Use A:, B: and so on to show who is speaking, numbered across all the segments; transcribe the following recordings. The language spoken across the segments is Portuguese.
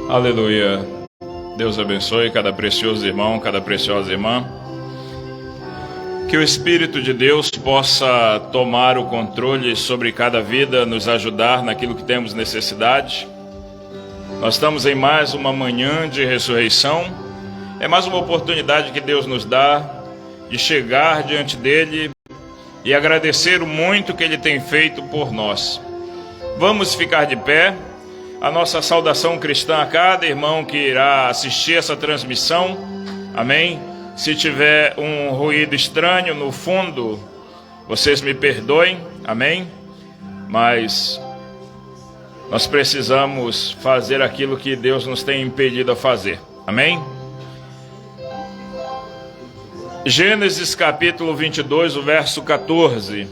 A: Aleluia. Deus abençoe cada precioso irmão, cada preciosa irmã. Que o Espírito de Deus possa tomar o controle sobre cada vida, nos ajudar naquilo que temos necessidade. Nós estamos em mais uma manhã de ressurreição. É mais uma oportunidade que Deus nos dá de chegar diante dEle e agradecer o muito que Ele tem feito por nós. Vamos ficar de pé. A nossa saudação cristã a cada irmão que irá assistir essa transmissão. Amém? Se tiver um ruído estranho no fundo, vocês me perdoem. Amém? Mas nós precisamos fazer aquilo que Deus nos tem impedido a fazer. Amém? Gênesis capítulo 22, o verso 14.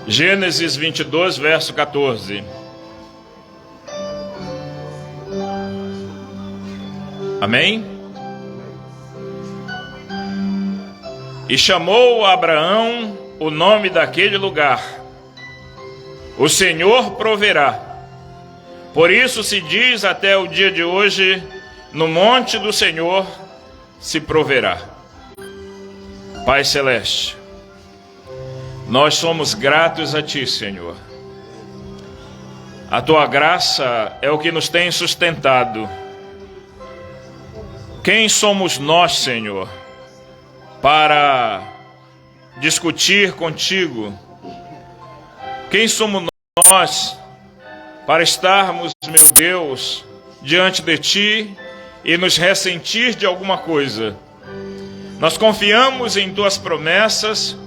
A: Gênesis 22, verso 14. Amém? E chamou Abraão o nome daquele lugar: O Senhor proverá. Por isso se diz até o dia de hoje: no monte do Senhor se proverá. Pai Celeste, nós somos gratos a Ti, Senhor. A Tua graça é o que nos tem sustentado. Quem somos nós, Senhor, para discutir contigo? Quem somos nós para estarmos, meu Deus, diante de Ti e nos ressentir de alguma coisa? Nós confiamos em Tuas promessas,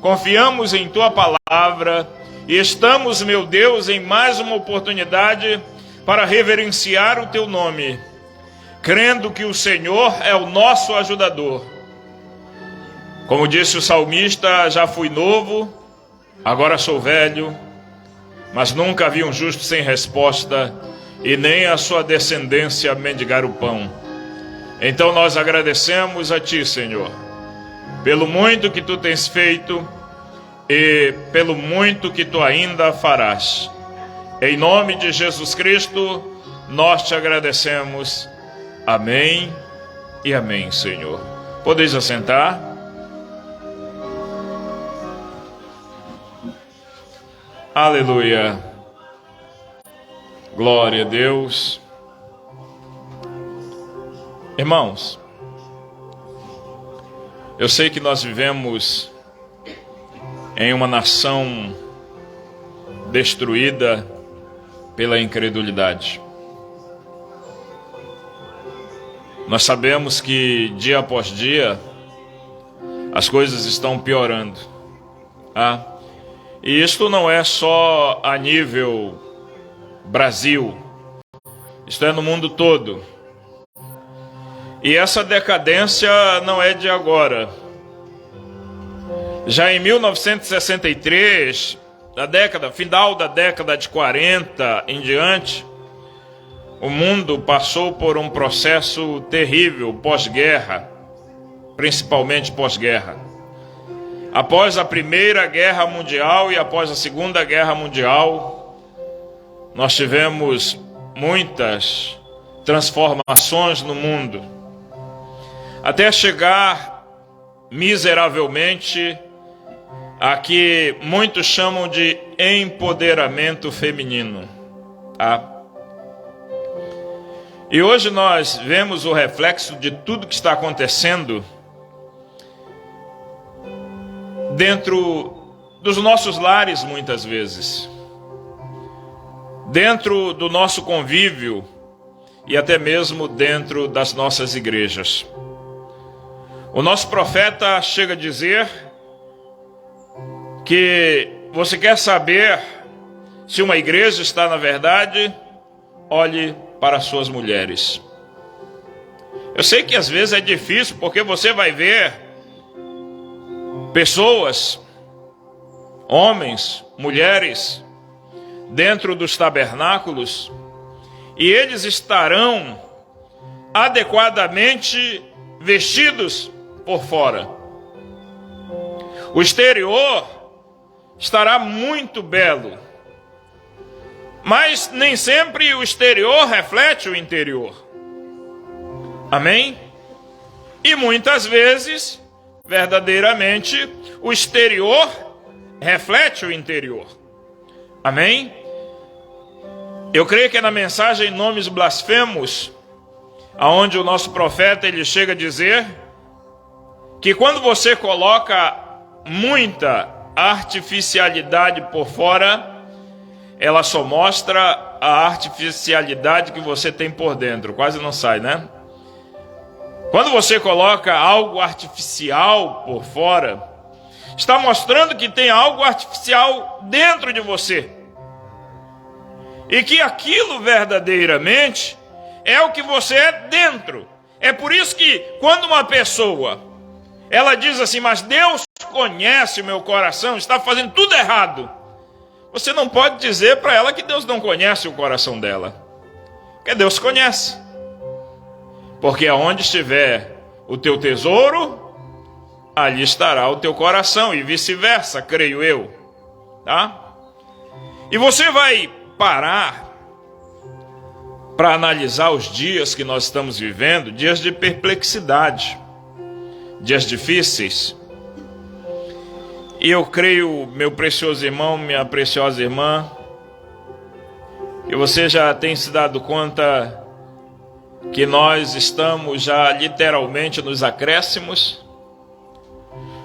A: confiamos em Tua palavra e estamos, meu Deus, em mais uma oportunidade para reverenciar o Teu nome, crendo que o Senhor é o nosso ajudador. Como disse o salmista: já fui novo, agora sou velho, mas nunca vi um justo sem resposta e nem a sua descendência mendigar o pão. Então nós agradecemos a Ti, Senhor, pelo muito que Tu tens feito e pelo muito que Tu ainda farás. Em nome de Jesus Cristo, nós Te agradecemos. Amém e amém, Senhor. Podeis assentar. Aleluia. Glória a Deus. Irmãos, eu sei que nós vivemos em uma nação destruída pela incredulidade. Nós sabemos que dia após dia as coisas estão piorando. E isto não é só a nível Brasil, isto é no mundo todo. E essa decadência não é de agora. Já em 1963, final da década de 40 em diante, o mundo passou por um processo terrível pós-guerra, principalmente pós-guerra. Após a Primeira Guerra Mundial e após a Segunda Guerra Mundial, nós tivemos muitas transformações no mundo, até chegar miseravelmente a que muitos chamam de empoderamento feminino. E hoje nós vemos o reflexo de tudo que está acontecendo dentro dos nossos lares, muitas vezes, dentro do nosso convívio e até mesmo dentro das nossas igrejas. O nosso profeta chega a dizer que você quer saber se uma igreja está na verdade? Olhe para as suas mulheres. Eu sei que às vezes é difícil, porque você vai ver pessoas, homens, mulheres, dentro dos tabernáculos, e eles estarão adequadamente vestidos por fora. O exterior estará muito belo, Mas nem sempre o exterior reflete o interior. Amém? E muitas vezes, verdadeiramente, o exterior reflete o interior. Amém? Eu creio que é na mensagem Nomes Blasfemos, aonde o nosso profeta ele chega a dizer que quando você coloca muita artificialidade por fora, ela só mostra a artificialidade que você tem por dentro. Quase não sai, né? Quando você coloca algo artificial por fora, está mostrando que tem algo artificial dentro de você. E que aquilo verdadeiramente é o que você é dentro. É por isso que quando uma pessoa, ela diz assim, mas Deus conhece o meu coração, está fazendo tudo errado. Você não pode dizer para ela que Deus não conhece o coração dela. Porque Deus conhece. Porque aonde estiver o teu tesouro, ali estará o teu coração, e vice-versa, creio eu. Tá? E você vai parar para analisar os dias que nós estamos vivendo, dias de perplexidade, dias difíceis. E eu creio, meu precioso irmão, minha preciosa irmã, que você já tem se dado conta que nós estamos já literalmente nos acréscimos,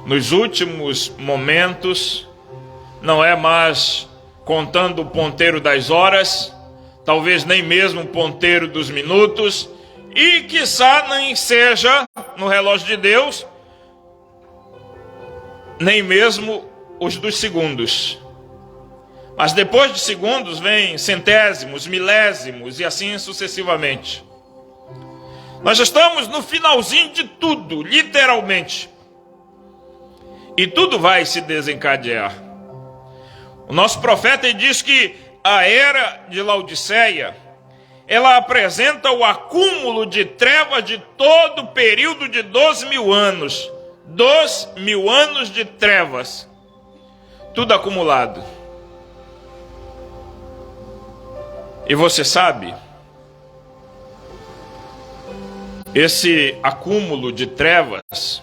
A: nos últimos momentos, não é mais contando o ponteiro das horas, talvez nem mesmo o ponteiro dos minutos, e quiçá nem seja no relógio de Deus, nem mesmo os dos segundos. Mas depois de segundos vem centésimos, milésimos e assim sucessivamente. Nós estamos no finalzinho de tudo, literalmente. E tudo vai se desencadear. O nosso profeta diz que a era de Laodiceia, ela apresenta o acúmulo de trevas de todo o período de 12.000 anos. 2.000 anos de trevas. Tudo acumulado. E você sabe, esse acúmulo de trevas,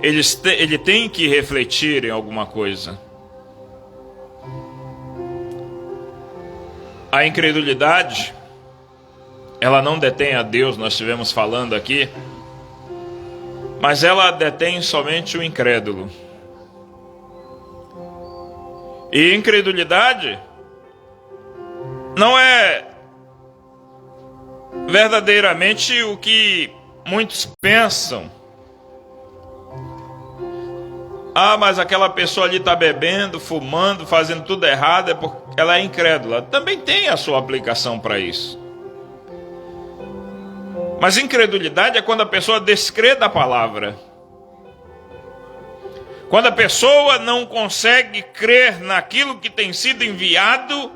A: ele tem que refletir em alguma coisa. A incredulidade, ela não detém a Deus, nós estivemos falando aqui, mas ela detém somente o incrédulo. E incredulidade não é verdadeiramente o que muitos pensam. Ah, mas aquela pessoa ali está bebendo, fumando, fazendo tudo errado, é porque ela é incrédula. Também tem a sua aplicação para isso. Mas incredulidade é quando a pessoa descrê da palavra. Quando a pessoa não consegue crer naquilo que tem sido enviado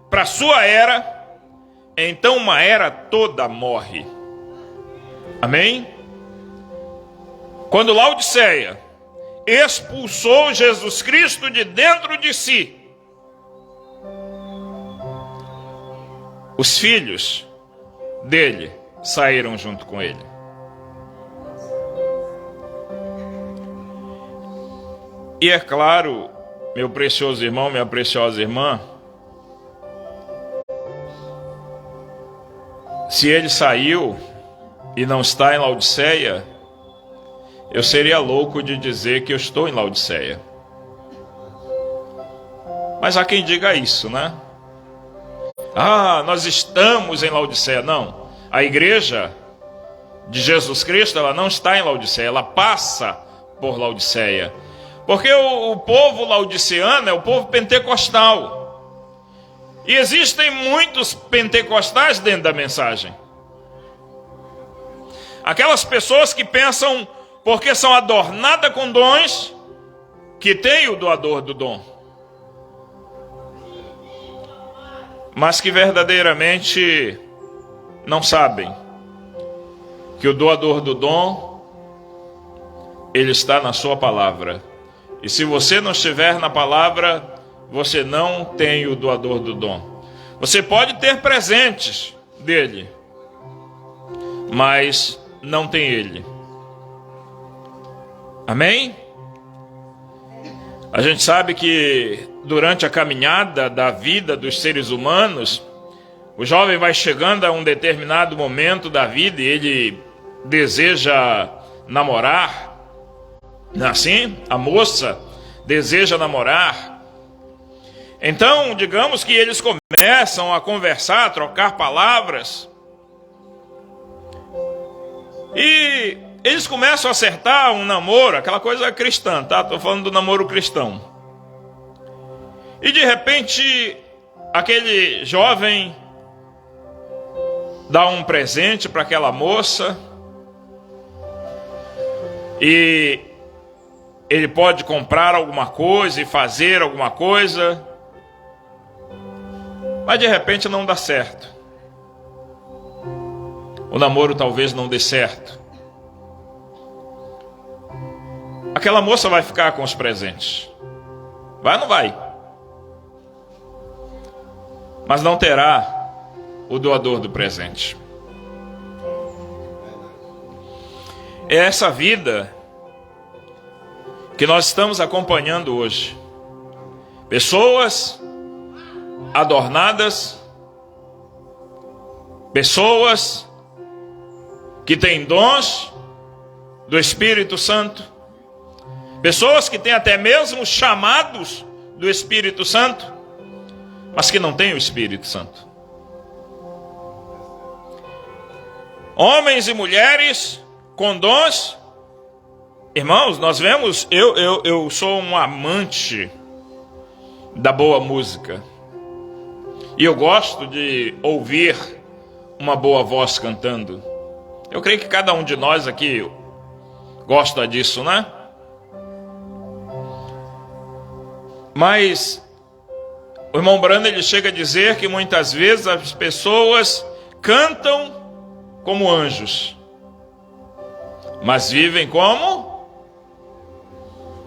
A: para a sua era, então uma era toda morre. Amém? Quando Laodiceia expulsou Jesus Cristo de dentro de si, os filhos dele saíram junto com ele. E é claro, meu precioso irmão, minha preciosa irmã, se ele saiu e não está em Laodiceia, eu seria louco de dizer que eu estou em Laodiceia. Mas há quem diga isso, né? Ah, nós estamos em Laodiceia. Não. A igreja de Jesus Cristo, ela não está em Laodiceia, ela passa por Laodiceia. Porque o povo laodiceano é o povo pentecostal. E existem muitos pentecostais dentro da mensagem. Aquelas pessoas que pensam, porque são adornadas com dons, que tem o doador do dom. Mas que verdadeiramente não sabem que o doador do dom, ele está na sua palavra. E se você não estiver na palavra, você não tem o doador do dom. Você pode ter presentes dele, mas não tem ele. Amém? A gente sabe que durante a caminhada da vida dos seres humanos, o jovem vai chegando a um determinado momento da vida e ele deseja namorar. Não é assim? A moça deseja namorar. Então, digamos que eles começam a conversar, a trocar palavras. E eles começam a acertar um namoro, aquela coisa cristã, tá? Estou falando do namoro cristão. E de repente, aquele jovem dá um presente para aquela moça. E ele pode comprar alguma coisa e fazer alguma coisa. Mas de repente não dá certo. O namoro talvez não dê certo. Aquela moça vai ficar com os presentes. Vai ou não vai? Mas não terá o doador do presente. É essa vida que nós estamos acompanhando hoje. Pessoas adornadas, pessoas que têm dons do Espírito Santo, pessoas que têm até mesmo chamados do Espírito Santo, mas que não têm o Espírito Santo. Homens e mulheres com dons. Irmãos, nós vemos, eu sou um amante da boa música. E eu gosto de ouvir uma boa voz cantando. Eu creio que cada um de nós aqui gosta disso, né? Mas o irmão Branham, ele chega a dizer que muitas vezes as pessoas cantam como anjos, mas vivem como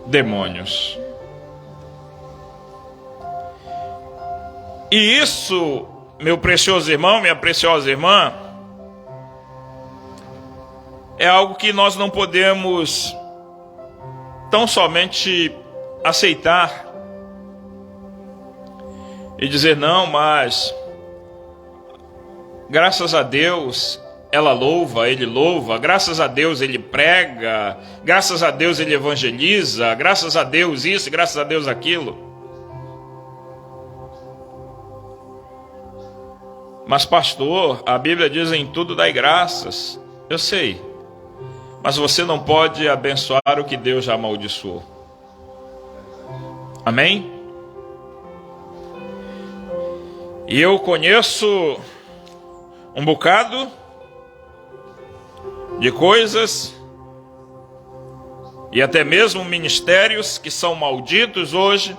A: demônios. E isso, meu precioso irmão, minha preciosa irmã, é algo que nós não podemos tão somente aceitar e dizer não, mas graças a Deus ela louva, ele louva, graças a Deus ele prega, graças a Deus ele evangeliza, graças a Deus isso, graças a Deus aquilo. Mas pastor, a Bíblia diz em tudo dai graças. Eu sei, mas você não pode abençoar o que Deus já amaldiçoou. Amém? E eu conheço um bocado de coisas e até mesmo ministérios que são malditos hoje,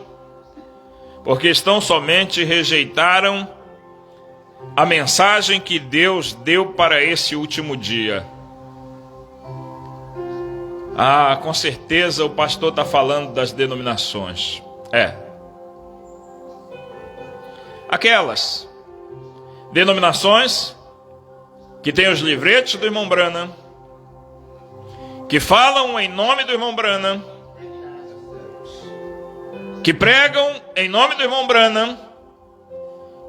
A: porque estão somente rejeitaram a mensagem que Deus deu para esse último dia. Ah, com certeza o pastor está falando das denominações. Aquelas denominações que têm os livretes do irmão Branham, que falam em nome do irmão Branham, que pregam em nome do irmão Branham,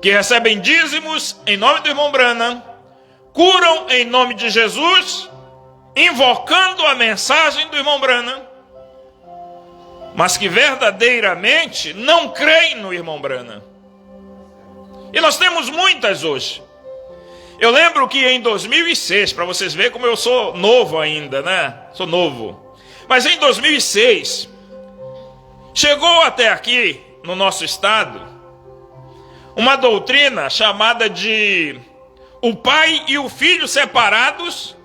A: que recebem dízimos em nome do irmão Branham, curam em nome de Jesus, invocando a mensagem do irmão Branham, mas que verdadeiramente não creem no irmão Branham. E nós temos muitas hoje. Eu lembro que em 2006, para vocês verem como eu sou novo ainda, né? Sou novo. Mas em 2006, chegou até aqui, no nosso estado, uma doutrina chamada de o pai e o filho separados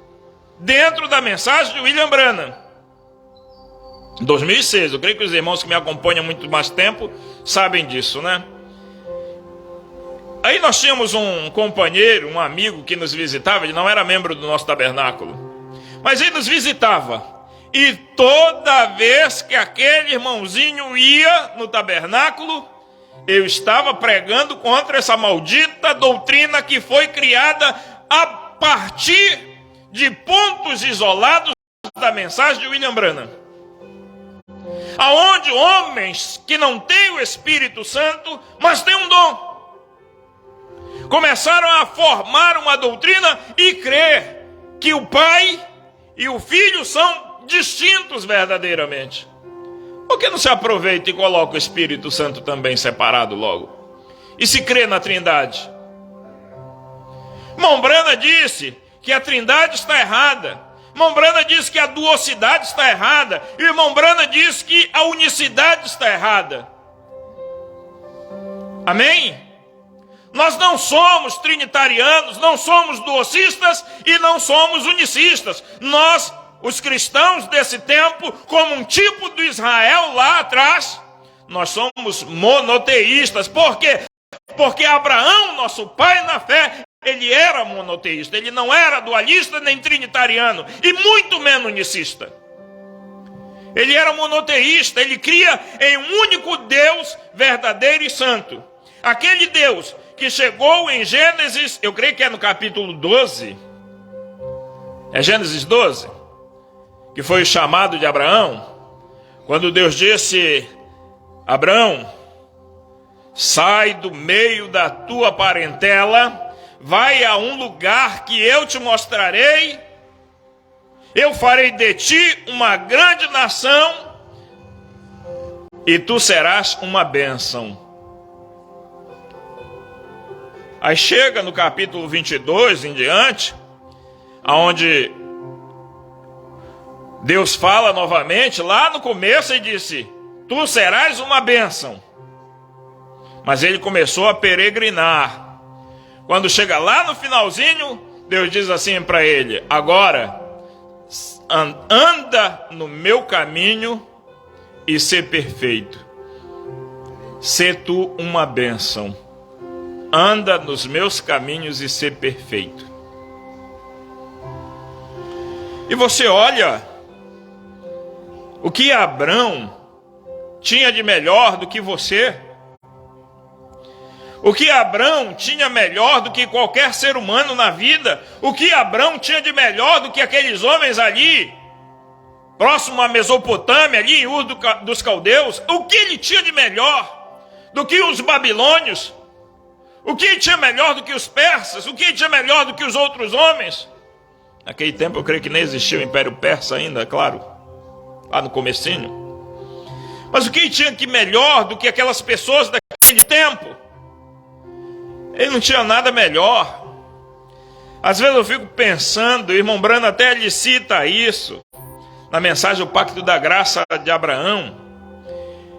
A: dentro da mensagem de William Branham. Em 2006, eu creio que os irmãos que me acompanham há muito mais tempo sabem disso, né? Aí nós tínhamos um companheiro, um amigo que nos visitava, ele não era membro do nosso tabernáculo, mas ele nos visitava. E toda vez que aquele irmãozinho ia no tabernáculo, eu estava pregando contra essa maldita doutrina que foi criada a partir de pontos isolados da mensagem de William Branham, aonde homens que não têm o Espírito Santo, mas têm um dom, começaram a formar uma doutrina e crer que o Pai e o Filho são distintos verdadeiramente. Por que não se aproveita e coloca o Espírito Santo também separado logo? E se crê na Trindade? Irmão Branham disse que a Trindade está errada. Irmão Branham disse que a duocidade está errada. E o irmão Branham disse que a unicidade está errada. Amém? Nós não somos trinitarianos, não somos duocistas e não somos unicistas. Nós, os cristãos desse tempo, como um tipo do Israel lá atrás, nós somos monoteístas. Por quê? Porque Abraão, nosso pai na fé, ele era monoteísta. Ele não era dualista nem trinitariano, e muito menos unicista. Ele era monoteísta, ele cria em um único Deus verdadeiro e santo. Aquele Deus que chegou em Gênesis, eu creio que é no capítulo 12, é Gênesis 12, que foi o chamado de Abraão, quando Deus disse: Abraão, sai do meio da tua parentela, vai a um lugar que eu te mostrarei, eu farei de ti uma grande nação, e tu serás uma bênção. Aí chega no capítulo 22 em diante, onde Deus fala novamente, lá no começo ele disse: tu serás uma bênção. Mas ele começou a peregrinar. Quando chega lá no finalzinho, Deus diz assim para ele: agora, anda no meu caminho e ser perfeito. Sê tu uma bênção. Anda nos meus caminhos e ser perfeito. E você olha o que Abraão tinha de melhor do que você. O que Abraão tinha melhor do que qualquer ser humano na vida. O que Abraão tinha de melhor do que aqueles homens ali, próximo à Mesopotâmia, ali em Ur dos Caldeus. O que ele tinha de melhor do que os babilônios? O que ele tinha melhor do que os persas? O que ele tinha melhor do que os outros homens? Naquele tempo eu creio que nem existia o Império Persa ainda, claro, lá no comecinho. Mas o que ele tinha de melhor do que aquelas pessoas daquele tempo? Ele não tinha nada melhor. Às vezes eu fico pensando, o irmão Branham até lhe cita isso, na mensagem do Pacto da Graça de Abraão.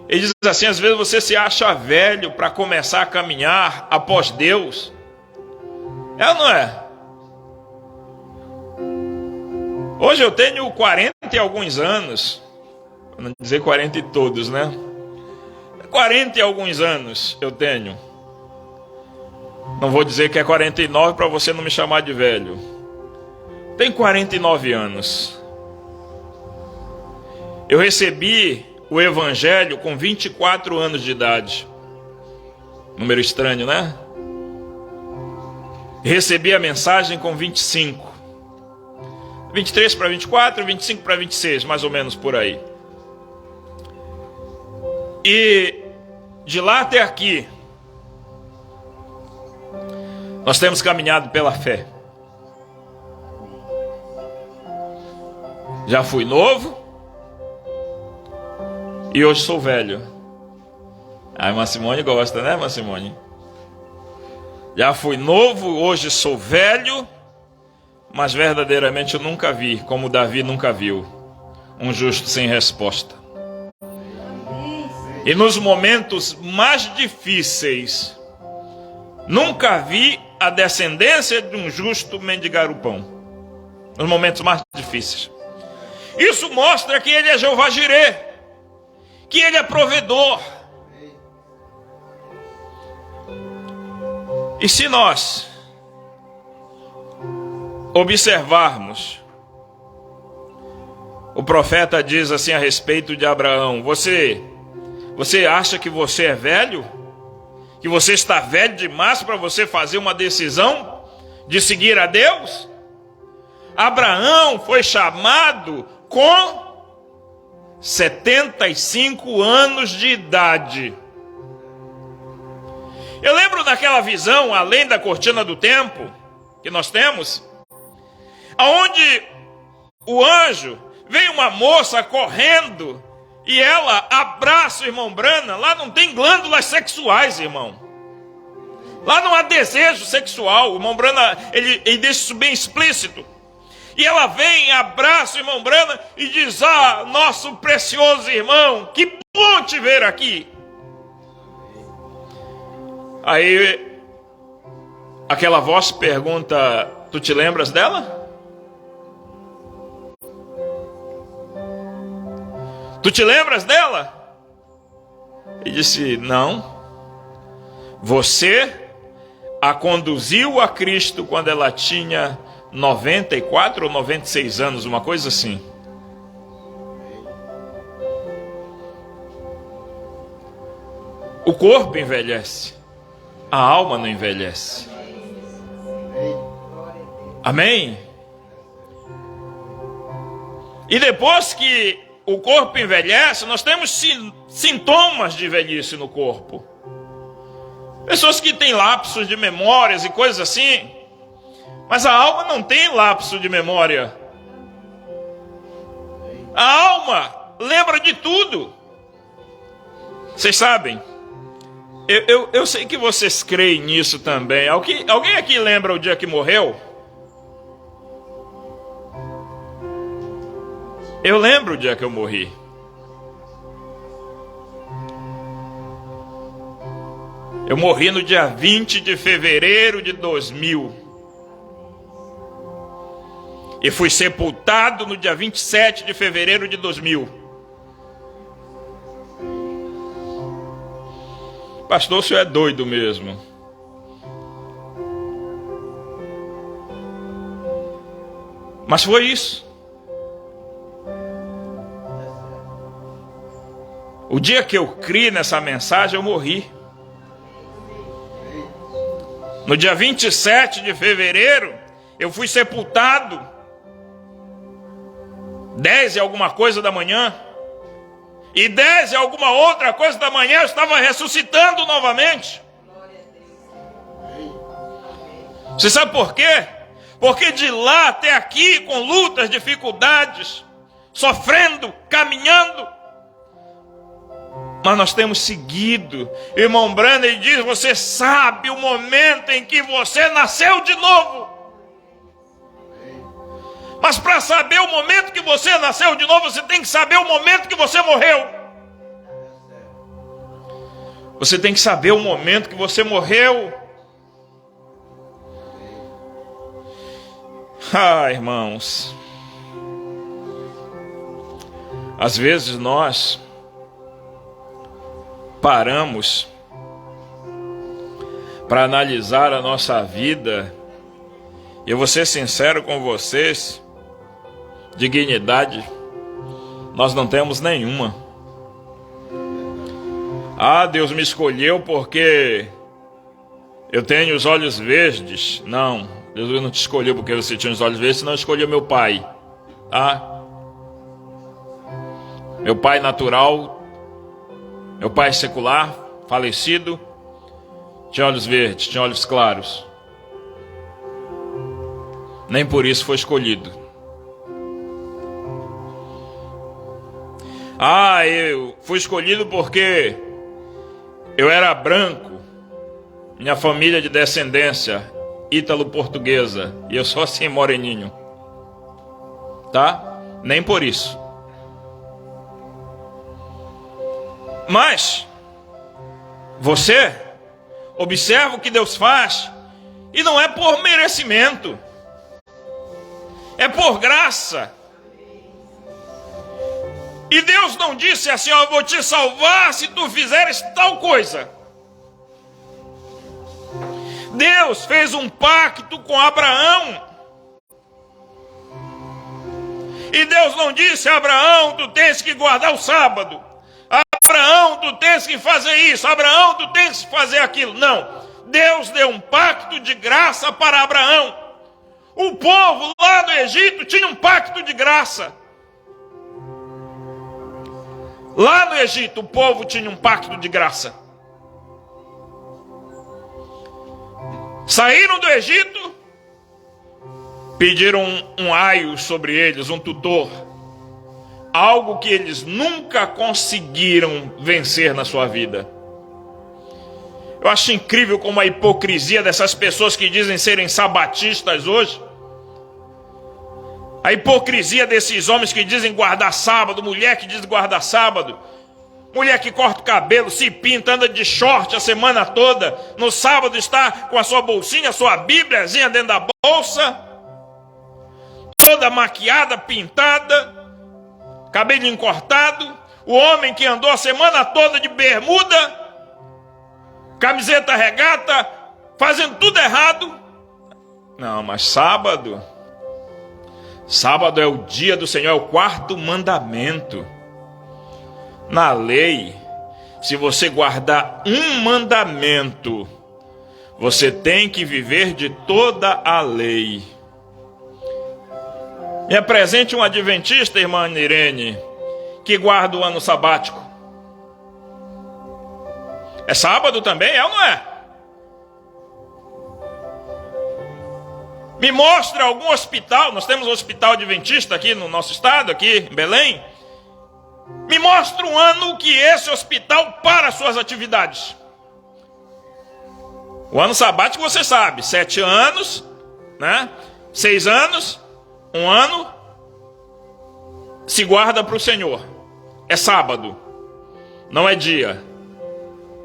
A: Ele diz assim: às vezes você se acha velho para começar a caminhar após Deus. É ou não é? Hoje eu tenho 40 e alguns anos. Para não dizer 40 e todos, né? 40 e alguns anos eu tenho. Não vou dizer que é 49 para você não me chamar de velho. Tenho 49 anos. Eu recebi o Evangelho com 24 anos de idade. Número estranho, né? Recebi a mensagem com 25. 23 para 24, 25 para 26, mais ou menos por aí. E de lá até aqui, nós temos caminhado pela fé. Já fui novo e hoje sou velho. A irmã Simone gosta, né, irmã Simone? Já fui novo, hoje sou velho, mas verdadeiramente eu nunca vi, como Davi nunca viu, um justo sem resposta. E nos momentos mais difíceis, nunca vi a descendência de um justo mendigar o pão. Nos momentos mais difíceis. Isso mostra que ele é Jeová Jirê, que ele é provedor. E se nós observarmos, o profeta diz assim a respeito de Abraão: você acha que você é velho? Que você está velho demais para você fazer uma decisão de seguir a Deus? Abraão foi chamado com 75 anos de idade. Eu lembro daquela visão, além da cortina do tempo, que nós temos, aonde o anjo vem uma moça correndo e ela abraça o irmão Branham. Lá não tem glândulas sexuais, irmão. Lá não há desejo sexual. O irmão Branham, ele deixa isso bem explícito. E ela vem, abraça o irmão Branham e diz: ah, nosso precioso irmão, que bom te ver aqui. Aí, aquela voz pergunta: tu te lembras dela? Tu te lembras dela? E disse: não. Você a conduziu a Cristo quando ela tinha 94 ou 96 anos, uma coisa assim. O corpo envelhece, a alma não envelhece. Amém? E depois que o corpo envelhece, nós temos sintomas de velhice no corpo. Pessoas que têm lapsos de memórias e coisas assim. Mas a alma não tem lapso de memória. A alma lembra de tudo. Vocês sabem? Eu sei que vocês creem nisso também. Alguém aqui lembra o dia que morreu? Eu lembro o dia que eu morri. Eu morri no dia 20 de fevereiro de 2000. E fui sepultado no dia 27 de fevereiro de 2000. Pastor, o senhor é doido mesmo. Mas foi isso. O dia que eu criei nessa mensagem, eu morri. No dia 27 de fevereiro, eu fui sepultado. 10 e alguma coisa da manhã. E 10 e alguma outra coisa da manhã, eu estava ressuscitando novamente. Você sabe por quê? Porque de lá até aqui, com lutas, dificuldades, sofrendo, caminhando, mas nós temos seguido. Irmão Branham diz: você sabe o momento em que você nasceu de novo. Mas para saber o momento que você nasceu de novo, você tem que saber o momento que você morreu. Você tem que saber o momento que você morreu. Ah, irmãos, às vezes nós paramos para analisar a nossa vida. Eu vou ser sincero com vocês, dignidade nós não temos nenhuma. Ah, Deus me escolheu porque eu tenho os olhos verdes. Não, Deus não te escolheu porque você tinha os olhos verdes, senão escolheu meu pai. Ah, meu pai natural, meu pai secular, falecido, tinha olhos verdes, tinha olhos claros. Nem por isso foi escolhido. Ah, eu fui escolhido porque eu era branco, minha família de descendência ítalo-portuguesa, e eu sou assim moreninho. Tá? Nem por isso. Mas você observa o que Deus faz, e não é por merecimento, é por graça. E Deus não disse assim: ó, eu vou te salvar se tu fizeres tal coisa. Deus fez um pacto com Abraão. E Deus não disse: Abraão, tu tens que guardar o sábado. Abraão, tu tens que fazer isso, Abraão, tu tens que fazer aquilo. Não, Deus deu um pacto de graça para Abraão. O povo lá do Egito tinha um pacto de graça. Lá no Egito, o povo tinha um pacto de graça. Saíram do Egito, pediram um aio sobre eles, um tutor. Algo que eles nunca conseguiram vencer na sua vida. Eu acho incrível como a hipocrisia dessas pessoas que dizem serem sabatistas hoje. A hipocrisia desses homens que dizem guardar sábado, mulher que diz guardar sábado, mulher que corta o cabelo, se pinta, anda de short a semana toda, no sábado está com a sua bolsinha, a sua bíbliazinha dentro da bolsa, toda maquiada, pintada, cabelinho cortado. O homem que andou a semana toda de bermuda, camiseta regata, fazendo tudo errado. Não, mas sábado é o dia do Senhor, é o quarto mandamento. Na lei, se você guardar um mandamento, você tem que viver de toda a lei. Me apresente um adventista, irmã Irene, que guarda o ano sabático. É sábado também, é ou não é? Me mostre algum hospital, nós temos um hospital adventista aqui no nosso estado, aqui em Belém. Me mostre um ano que esse hospital para suas atividades. O ano sabático você sabe, 7 anos, né? 6 anos, 1 ano, se guarda para o Senhor. É sábado, não é dia.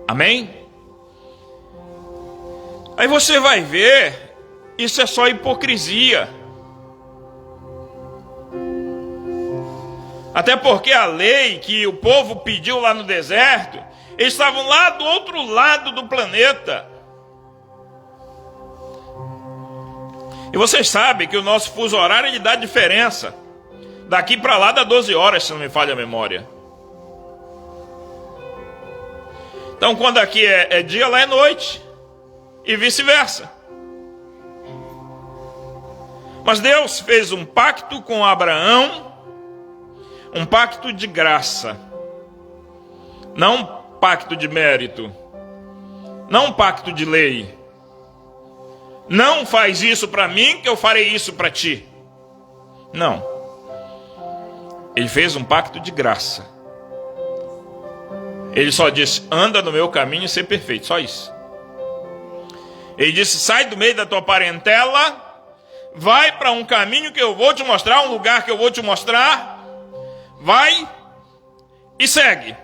A: Amém? Aí você vai ver, isso é só hipocrisia. Até porque a lei que o povo pediu lá no deserto, eles estavam lá do outro lado do planeta. E vocês sabem que o nosso fuso horário ele dá diferença. Daqui para lá dá 12 horas, se não me falha a memória. Então quando aqui é dia, lá é noite. E vice-versa. Mas Deus fez um pacto com Abraão, um pacto de graça, não um pacto de mérito, não um pacto de lei. Não faz isso para mim que eu farei isso para ti. Não. Ele fez um pacto de graça. Ele só disse, anda no meu caminho e ser perfeito, só isso. Ele disse, sai do meio da tua parentela, vai para um caminho que eu vou te mostrar, um lugar que eu vou te mostrar, vai e segue.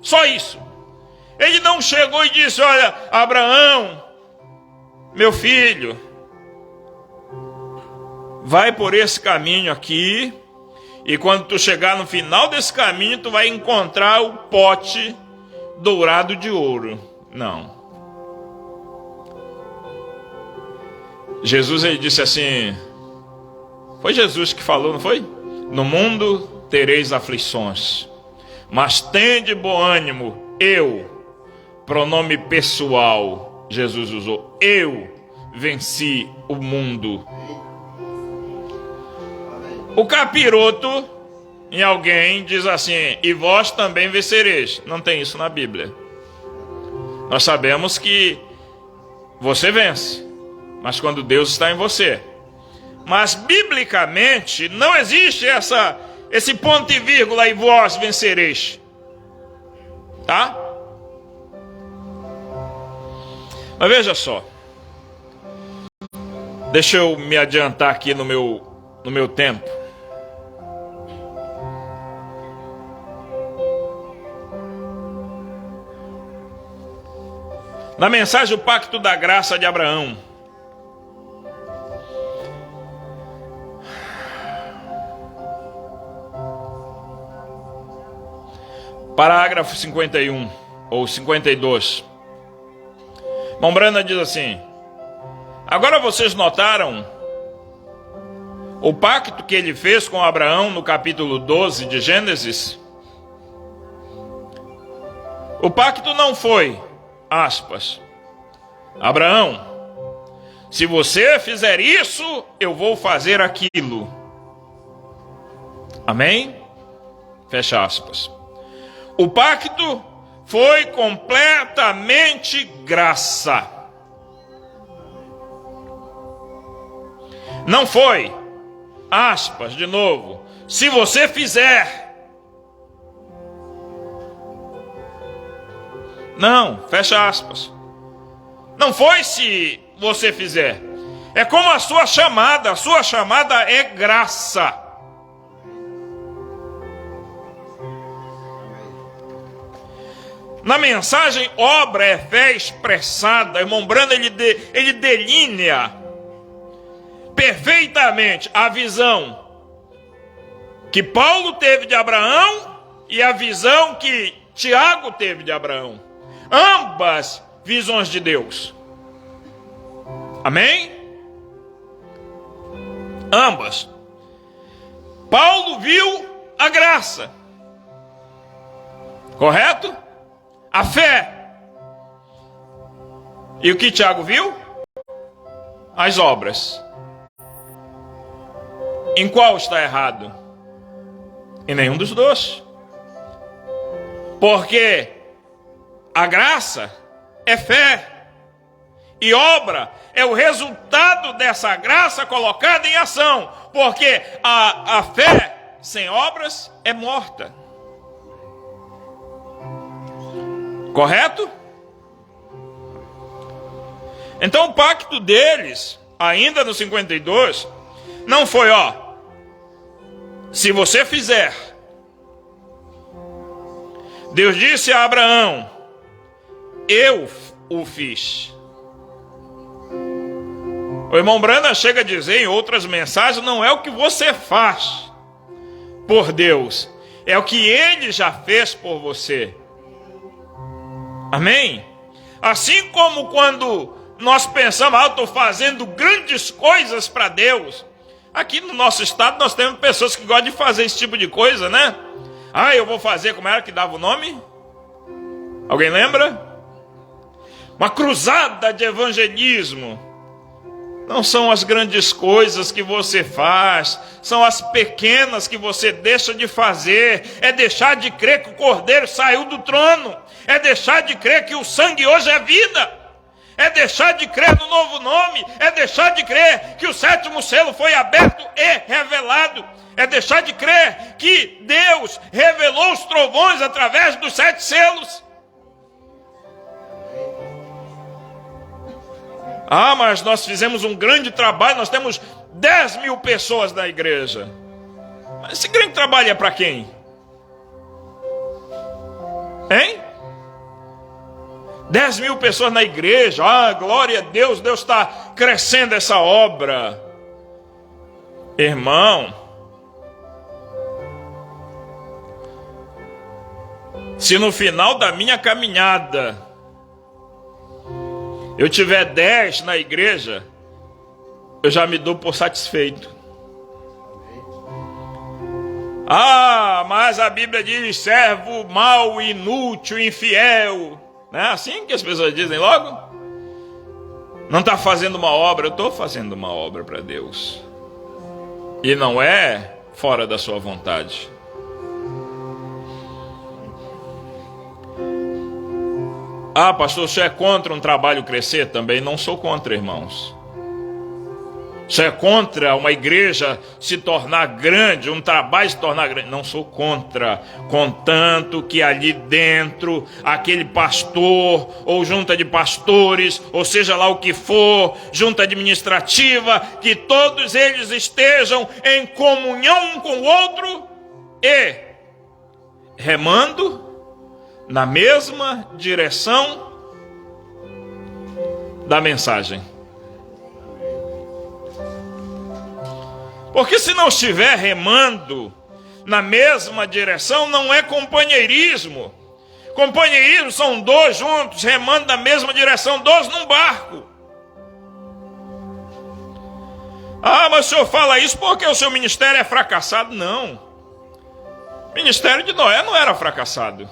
A: Só isso. Ele não chegou e disse, olha, Abraão, meu filho, vai por esse caminho aqui, e quando tu chegar no final desse caminho, tu vai encontrar o pote dourado de ouro. Não. Jesus, ele disse assim, foi Jesus que falou, não foi? No mundo tereis aflições, mas tende bom ânimo, pronome pessoal, Jesus usou, eu venci o mundo. O capiroto em alguém diz assim, e vós também vencereis. Não tem isso na Bíblia. Nós sabemos que você vence, mas quando Deus está em você. Mas biblicamente não existe esse ponto e vírgula, e vós vencereis. Tá? Mas veja só. Deixa eu me adiantar aqui no meu tempo. Na mensagem, o pacto da graça de Abraão. Parágrafo 51 ou 52. Mombrana diz assim: agora vocês notaram o pacto que ele fez com Abraão no capítulo 12 de Gênesis? O pacto não foi, aspas, Abraão, se você fizer isso, eu vou fazer aquilo. Amém? Fecha aspas. O pacto foi completamente graça. Não foi, aspas, de novo, se você fizer. Não, fecha aspas. Não foi se você fizer. É como a sua chamada é graça. Na mensagem, obra é fé expressada. Irmão Brando, ele delinea perfeitamente a visão que Paulo teve de Abraão e a visão que Tiago teve de Abraão. Ambas visões de Deus. Amém? Ambas. Paulo viu a graça. Correto? A fé. E o que Tiago viu? As obras. Em qual está errado? Em nenhum dos dois. Porque a graça é fé. E obra é o resultado dessa graça colocada em ação. Porque a fé sem obras é morta. Correto? Então o pacto deles, ainda no 52, não foi, se você fizer. Deus disse a Abraão, eu o fiz. O irmão Brana chega a dizer em outras mensagens, não é o que você faz por Deus, é o que Ele já fez por você. Amém? Assim como quando nós pensamos, eu estou fazendo grandes coisas para Deus. Aqui no nosso estado nós temos pessoas que gostam de fazer esse tipo de coisa, né? Eu vou fazer, como era que dava o nome? Alguém lembra? Uma cruzada de evangelismo. Não são as grandes coisas que você faz, são as pequenas que você deixa de fazer. É deixar de crer que o Cordeiro saiu do trono. É deixar de crer que o sangue hoje é vida. É deixar de crer no novo nome. É deixar de crer que o 7º selo foi aberto e revelado. É deixar de crer que Deus revelou os trovões através dos 7 selos. Mas nós fizemos um grande trabalho, nós temos 10 mil pessoas na igreja. Mas esse grande trabalho é para quem? Hein? 10 mil pessoas na igreja, glória a Deus, Deus está crescendo essa obra. Irmão, se no final da minha caminhada eu tiver 10 na igreja, eu já me dou por satisfeito. Mas a Bíblia diz, servo mau, inútil, infiel. Não é assim que as pessoas dizem logo? Não está fazendo uma obra. Eu estou fazendo uma obra para Deus. E não é fora da sua vontade. Pastor, você é contra um trabalho crescer? Também não sou contra, irmãos. Você é contra uma igreja se tornar grande, um trabalho se tornar grande? Não sou contra, contanto que ali dentro, aquele pastor, ou junta de pastores, ou seja lá o que for, junta administrativa, que todos eles estejam em comunhão um com o outro e remando na mesma direção da mensagem. Porque se não estiver remando na mesma direção, não é companheirismo. Companheirismo são 2 juntos, remando na mesma direção, 2 num barco. Mas o senhor fala isso porque o seu ministério é fracassado? Não. O ministério de Noé não era fracassado.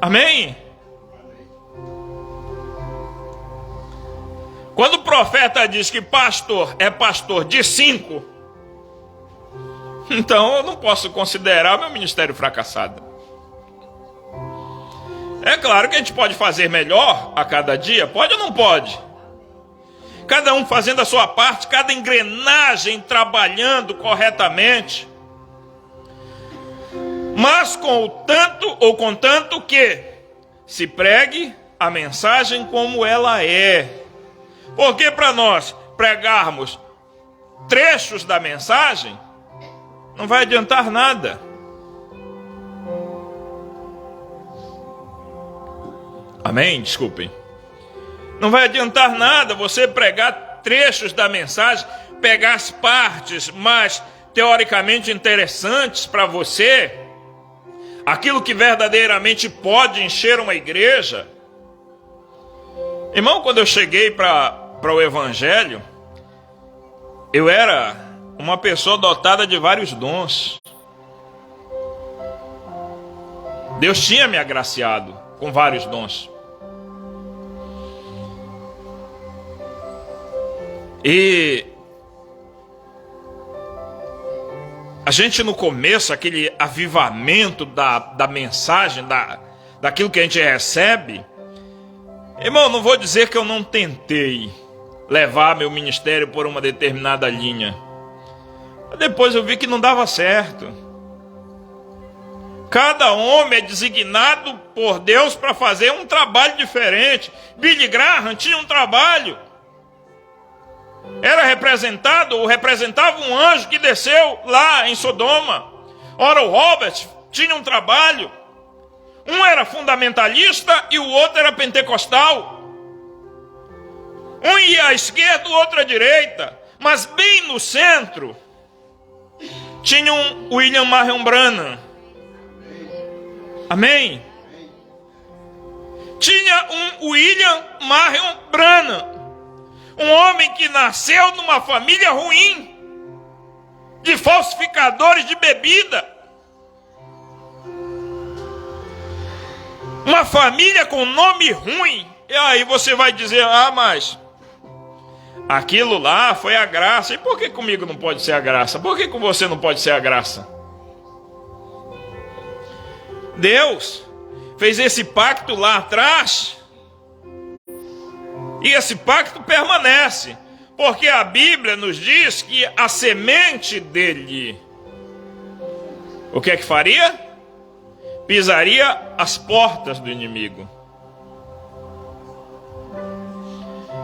A: Amém? Quando o profeta diz que pastor é pastor de 5, então eu não posso considerar o meu ministério fracassado. É claro que a gente pode fazer melhor a cada dia, pode ou não pode? Cada um fazendo a sua parte, cada engrenagem trabalhando corretamente. Mas contanto que se pregue a mensagem como ela é. Porque para nós pregarmos trechos da mensagem, não vai adiantar nada. Amém? Desculpem. Não vai adiantar nada você pregar trechos da mensagem, pegar as partes mais teoricamente interessantes para você, aquilo que verdadeiramente pode encher uma igreja. Irmão, quando eu cheguei para o Evangelho, eu era uma pessoa dotada de vários dons. Deus tinha me agraciado com vários dons. E a gente no começo, aquele avivamento da mensagem, daquilo que a gente recebe, irmão, não vou dizer que eu não tentei levar meu ministério por uma determinada linha. Depois eu vi que não dava certo. Cada homem é designado por Deus para fazer um trabalho diferente. Billy Graham tinha um trabalho. Era representado, ou representava um anjo que desceu lá em Sodoma. Oral Roberts tinha um trabalho. Um era fundamentalista e o outro era pentecostal. Um ia à esquerda, o outro à direita. Mas bem no centro tinha um William Marion Branham. Amém? Tinha um William Marion Branham. Um homem que nasceu numa família ruim, de falsificadores de bebida. Uma família com nome ruim. E aí você vai dizer, mas aquilo lá foi a graça. E por que comigo não pode ser a graça? Por que com você não pode ser a graça? Deus fez esse pacto lá atrás. E esse pacto permanece. Porque a Bíblia nos diz que a semente dele, o que é que faria? Pisaria as portas do inimigo.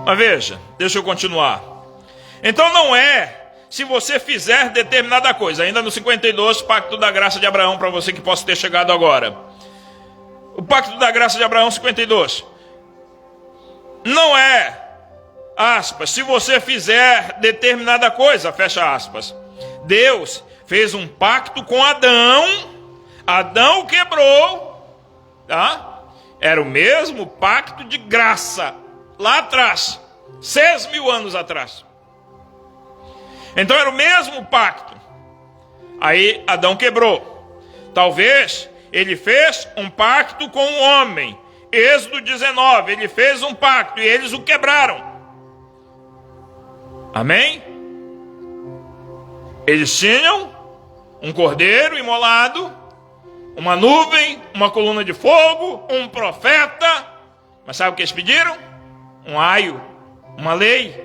A: Mas veja, deixa eu continuar. Então não é se você fizer determinada coisa. Ainda no 52, Pacto da Graça de Abraão, para você que possa ter chegado agora. O Pacto da Graça de Abraão 52. Não é, aspas, se você fizer determinada coisa, fecha aspas. Deus fez um pacto com Adão. Adão quebrou, tá? Era o mesmo pacto de graça, lá atrás, 6.000 anos atrás. Então era o mesmo pacto. Aí Adão quebrou. Talvez ele fez um pacto com o homem. Êxodo 19, ele fez um pacto e eles o quebraram. Amém? Eles tinham um cordeiro imolado, uma nuvem, uma coluna de fogo, um profeta. Mas sabe o que eles pediram? Um aio, uma lei,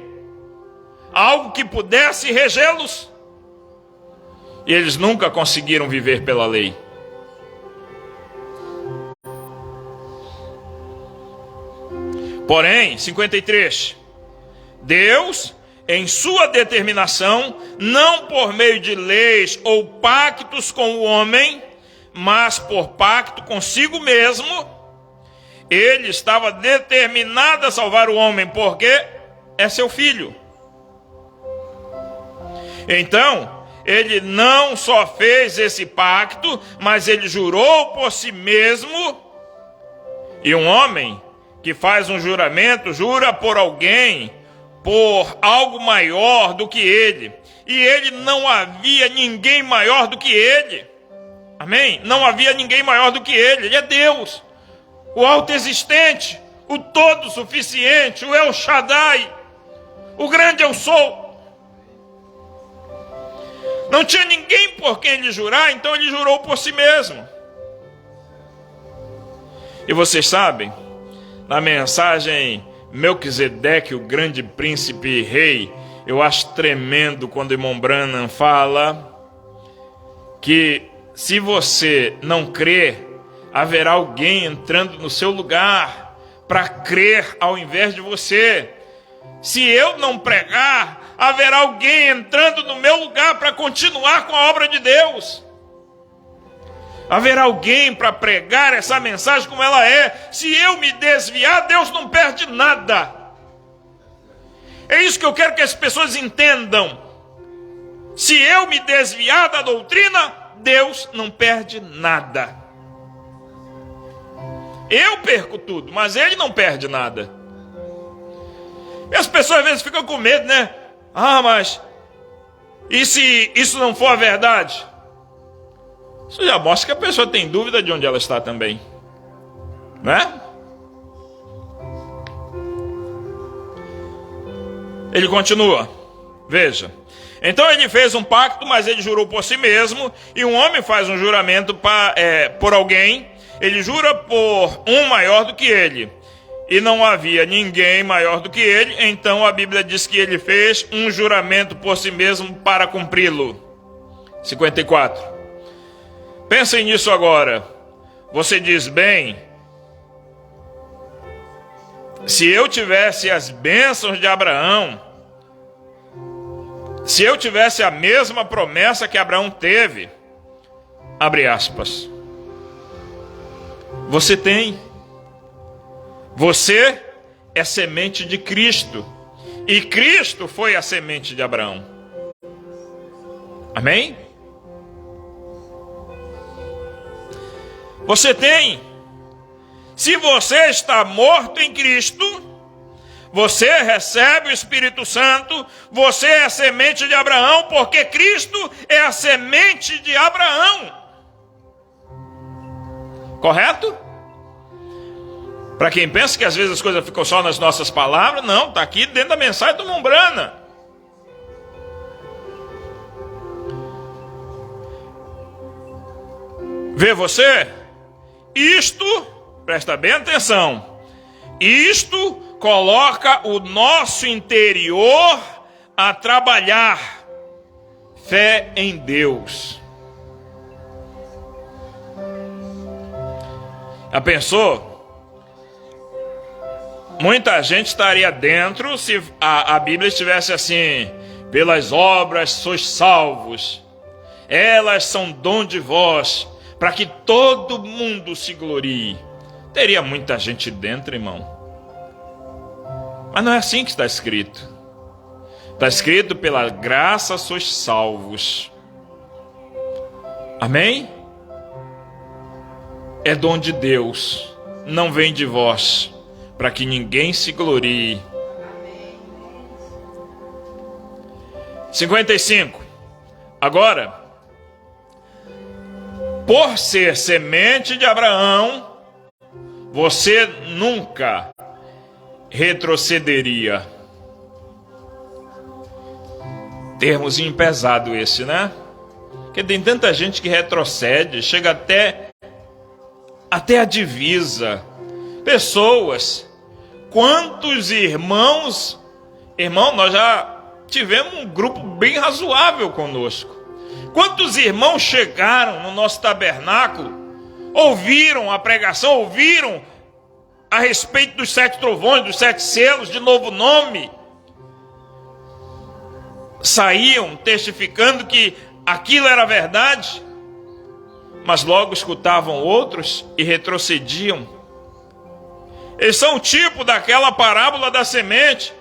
A: algo que pudesse regê-los. E eles nunca conseguiram viver pela lei. Porém, 53, Deus, em sua determinação, não por meio de leis ou pactos com o homem, mas por pacto consigo mesmo, ele estava determinado a salvar o homem, porque é seu filho. Então, ele não só fez esse pacto, mas ele jurou por si mesmo. E um homem que faz um juramento, jura por alguém, por algo maior do que ele. E ele não havia ninguém maior do que ele. Amém? Não havia ninguém maior do que ele. Ele é Deus. o autoexistente, o todo suficiente, o El Shaddai, o grande eu sou. Não tinha ninguém por quem ele jurar, então ele jurou por si mesmo. E vocês sabem, na mensagem Melquisedeque, o grande príncipe e rei, eu acho tremendo quando irmão Branham fala que se você não crer, haverá alguém entrando no seu lugar para crer ao invés de você. Se eu não pregar, haverá alguém entrando no meu lugar para continuar com a obra de Deus. Haverá alguém para pregar essa mensagem como ela é. Se eu me desviar, Deus não perde nada. É isso que eu quero que as pessoas entendam. Se eu me desviar da doutrina, Deus não perde nada. Eu perco tudo, mas Ele não perde nada. E as pessoas às vezes ficam com medo, né? Ah, mas e se isso não for a verdade? Isso já mostra que a pessoa tem dúvida de onde ela está também, né? Ele continua, veja. Então ele fez um pacto, mas ele jurou por si mesmo. E um homem faz um juramento por alguém. Ele jura por um maior do que ele. E não havia ninguém maior do que ele. Então a Bíblia diz que ele fez um juramento por si mesmo para cumpri-lo. 54. Pensem nisso agora. Você diz, bem, se eu tivesse as bênçãos de Abraão, se eu tivesse a mesma promessa que Abraão teve, abre aspas, você tem. Você é semente de Cristo. E Cristo foi a semente de Abraão. Amém? Você tem. Se você está morto em Cristo, você recebe o Espírito Santo, você é a semente de Abraão, porque Cristo é a semente de Abraão. Correto? Para quem pensa que às vezes as coisas ficam só nas nossas palavras, não, está aqui dentro da mensagem do irmão Branham. Vê você? Isto, presta bem atenção, isto coloca o nosso interior a trabalhar. Fé em Deus. Já pensou? Muita gente estaria dentro se a Bíblia estivesse assim: pelas obras sois salvos, elas são dom de vós, para que todo mundo se glorie. Teria muita gente dentro, irmão. Mas não é assim que está escrito. Está escrito: pela graça sois salvos. Amém? É dom de Deus, não vem de vós, para que ninguém se glorie. 55. Agora, por ser semente de Abraão, você nunca retrocederia. Termozinho pesado esse, né? Porque tem tanta gente que retrocede, chega até a divisa. Pessoas, quantos irmãos, nós já tivemos um grupo bem razoável conosco. Quantos irmãos chegaram no nosso tabernáculo, ouviram a pregação, ouviram a respeito dos 7 trovões, dos 7 selos, de novo nome, saíam testificando que aquilo era verdade, mas logo escutavam outros e retrocediam. Eles são o tipo daquela parábola da semente.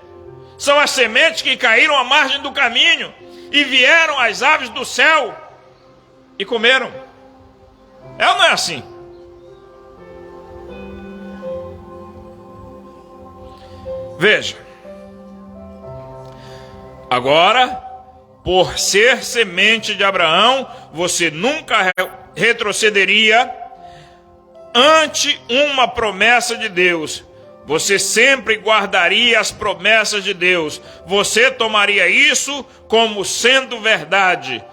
A: São as sementes que caíram à margem do caminho e vieram as aves do céu e comeram. É ou não é assim? Veja. Agora, por ser semente de Abraão, você nunca retrocederia. ante uma promessa de Deus, você sempre guardaria as promessas de Deus. Você tomaria isso como sendo verdade,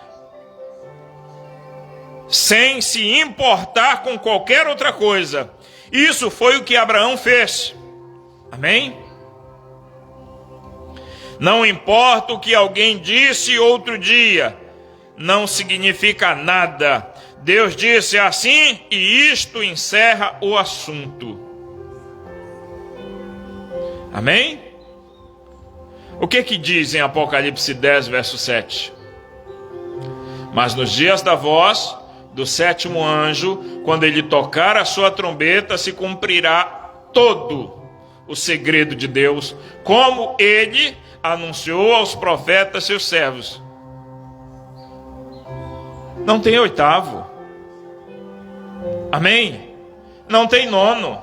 A: sem se importar com qualquer outra coisa. Isso foi o que Abraão fez. Amém? Não importa o que alguém disse outro dia, não significa nada. Deus disse assim e isto encerra o assunto. Amém? O que diz em Apocalipse 10, verso 7? Mas nos dias da voz do sétimo anjo, quando ele tocar a sua trombeta, se cumprirá todo o segredo de Deus, como ele anunciou aos profetas seus servos. Não tem oitavo. Amém? Não tem nono.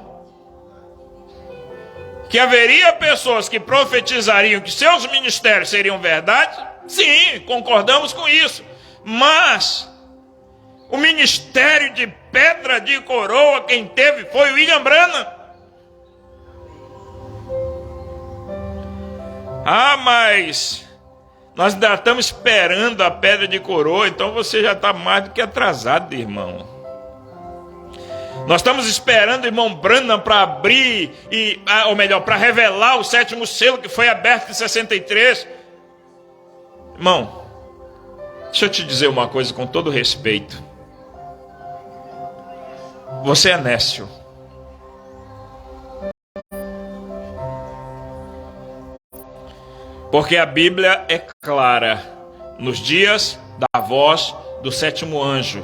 A: Que haveria pessoas que profetizariam que seus ministérios seriam verdade? Sim, concordamos com isso. Mas o ministério de pedra de coroa, quem teve foi William Branham. Ah, mas nós ainda estamos esperando a pedra de coroa, então você já está mais do que atrasado, irmão. Nós estamos esperando o irmão Branham para abrir, ou melhor, para revelar o sétimo selo que foi aberto em 63. Irmão, deixa eu te dizer uma coisa com todo respeito. Você é nécio. Porque a Bíblia é clara. Nos dias da voz do sétimo anjo,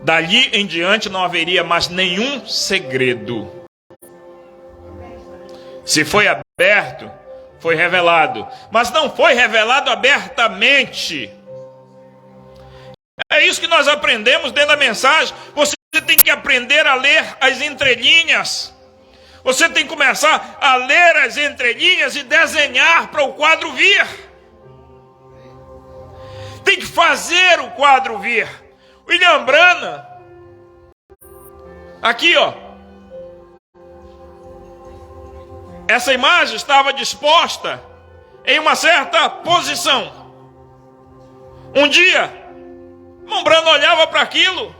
A: dali em diante não haveria mais nenhum segredo. Se foi aberto, foi revelado. Mas não foi revelado abertamente. É isso que nós aprendemos dentro da mensagem. Você tem que aprender a ler as entrelinhas. Você tem que começar a ler as entrelinhas e desenhar para o quadro vir. Tem que fazer o quadro vir. William Branham, aqui ó, essa imagem estava disposta em uma certa posição. Um dia, irmão Branham olhava para aquilo,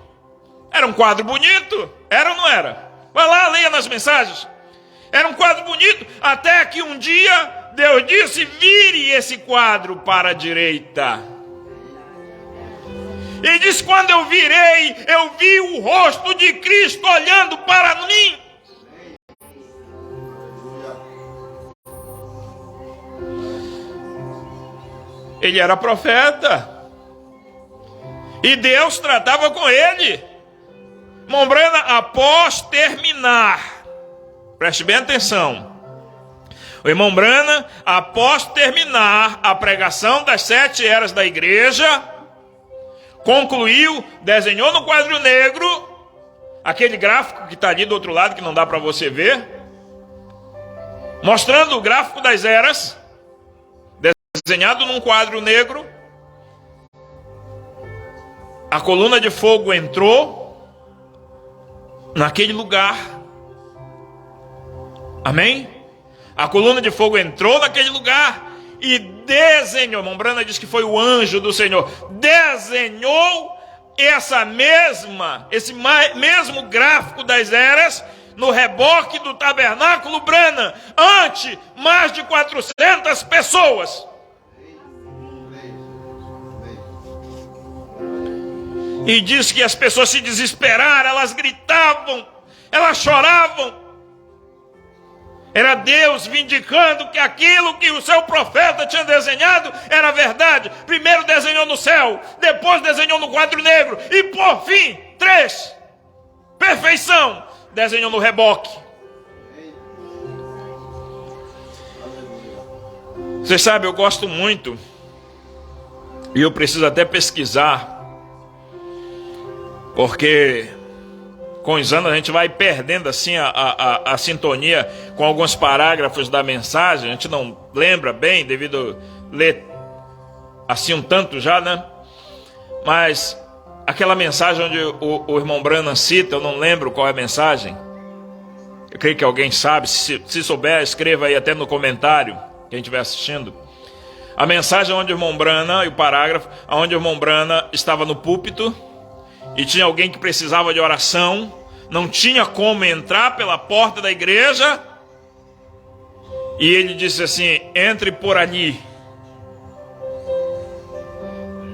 A: era um quadro bonito, era ou não era? Vai lá, leia nas mensagens. Era um quadro bonito, até que um dia Deus disse: vire esse quadro para a direita. E diz: quando eu virei, eu vi o rosto de Cristo olhando para mim. Ele era profeta. E Deus tratava com ele. Irmão Branham, após terminar, preste bem atenção. O irmão Branham, após terminar a pregação das 7 eras da igreja, concluiu, desenhou no quadro negro, aquele gráfico que está ali do outro lado, que não dá para você ver, mostrando o gráfico das eras, desenhado num quadro negro. A coluna de fogo entrou naquele lugar. Amém? A coluna de fogo entrou naquele lugar e desenhou. Irmão Branham diz que foi o anjo do Senhor. Desenhou esse mesmo gráfico das eras no reboque do tabernáculo Branham, ante mais de 400 pessoas. E diz que as pessoas se desesperaram, elas gritavam, elas choravam. Era Deus vindicando que aquilo que o seu profeta tinha desenhado era verdade. Primeiro desenhou no céu, depois desenhou no quadro negro, e por fim, 3, perfeição, desenhou no reboque. Você sabe, eu gosto muito, e eu preciso até pesquisar, porque com os anos a gente vai perdendo assim a sintonia com alguns parágrafos da mensagem. A gente não lembra bem devido a ler assim um tanto já, né? Mas aquela mensagem onde o irmão Branham cita, eu não lembro qual é a mensagem. Eu creio que alguém sabe. Se souber, escreva aí até no comentário, quem estiver assistindo. A mensagem onde o irmão Branham, e o parágrafo, onde o irmão Branham estava no púlpito e tinha alguém que precisava de oração, não tinha como entrar pela porta da igreja, e ele disse assim: entre por ali.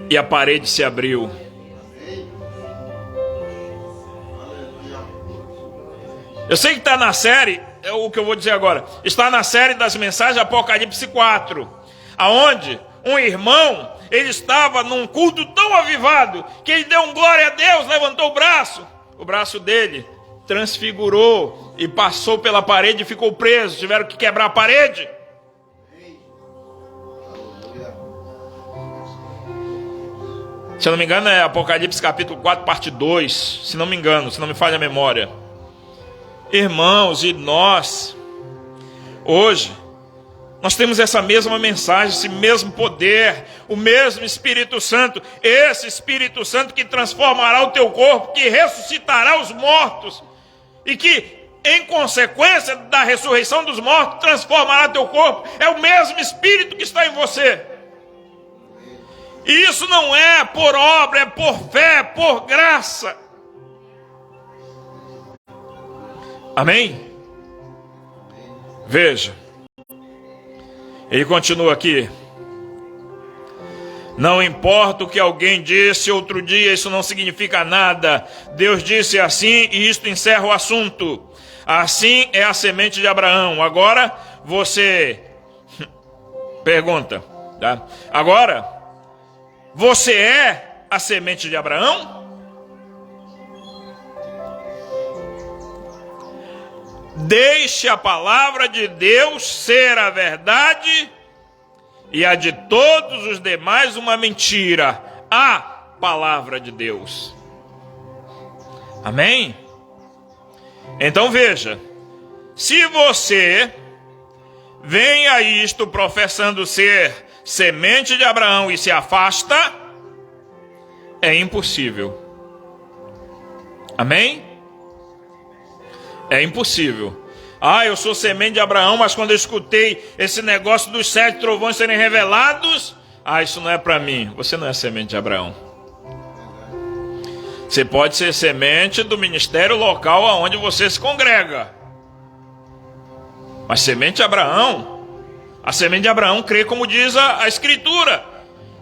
A: E a parede se abriu. Eu sei que está na série, é o que eu vou dizer agora, está na série das mensagens Apocalipse 4, aonde um irmão, ele estava num culto tão avivado, que ele deu um glória a Deus, levantou o braço dele transfigurou e passou pela parede e ficou preso, tiveram que quebrar a parede. Se eu não me engano é Apocalipse capítulo 4, parte 2, se não me engano, se não me falha a memória. Irmãos, e nós, hoje, nós temos essa mesma mensagem, esse mesmo poder, o mesmo Espírito Santo, esse Espírito Santo que transformará o teu corpo, que ressuscitará os mortos, e que, em consequência da ressurreição dos mortos, transformará teu corpo. É o mesmo Espírito que está em você. E isso não é por obra, é por fé, por graça. Amém? Veja. Ele continua aqui. Não importa o que alguém disse outro dia, isso não significa nada. Deus disse assim e isto encerra o assunto. Assim é a semente de Abraão. Agora você pergunta, tá? Agora você é a semente de Abraão? Deixe a palavra de Deus ser a verdade e a de todos os demais uma mentira. A palavra de Deus. Amém? Então veja, se você vem a isto professando ser semente de Abraão e se afasta, é impossível. Amém? É impossível. Eu sou semente de Abraão, mas quando eu escutei esse negócio dos 7 trovões serem revelados, isso não é para mim. Você não é semente de Abraão. Você pode ser semente do ministério local aonde você se congrega. Mas semente de Abraão, a semente de Abraão crê como diz a Escritura.